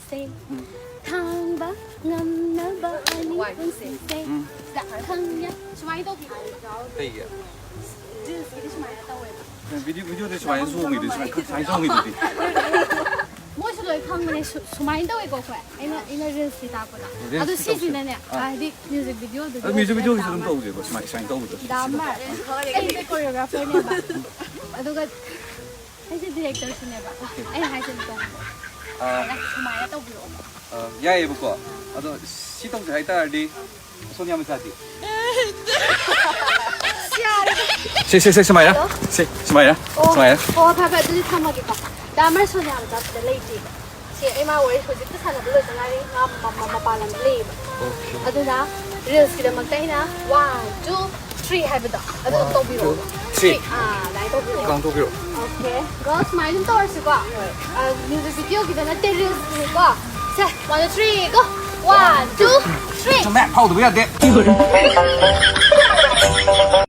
say 탕바 남나바 아니 say 자 탕냐 수마이도 비고 对呀。 这是买的到位吧 video de zwijn zong je dus zwijn zong je die. 我是对康的수마이도 이거 거 이나 릴스 다 보다 아도 시즌에 아디 뮤직 비디오 도 뮤직 비디오 is een dood je zwijn dood. 다말 에이 코리오그래퍼 네바 아도가 해시 디렉터 네바 에이 하시 또 수마이도 또 비오 jij hebt ook wel. Ziet ook hij daar die Sonia met die. 谁什么呀？谁什么呀？什么呀？我拍拍自己看嘛给吧，咱们说那样子的累积，是哎妈我手机不看了不是在那里，妈把人累吧。啊对啦，reels 的嘛对啦，1 2 3还不到，啊这个都比我。3啊，来都比我。刚都比我。 OK，我是买点多少是个？music video 给咱那带 reels 是个，来1 2 3 go， 1 2 3。这慢跑都不要得。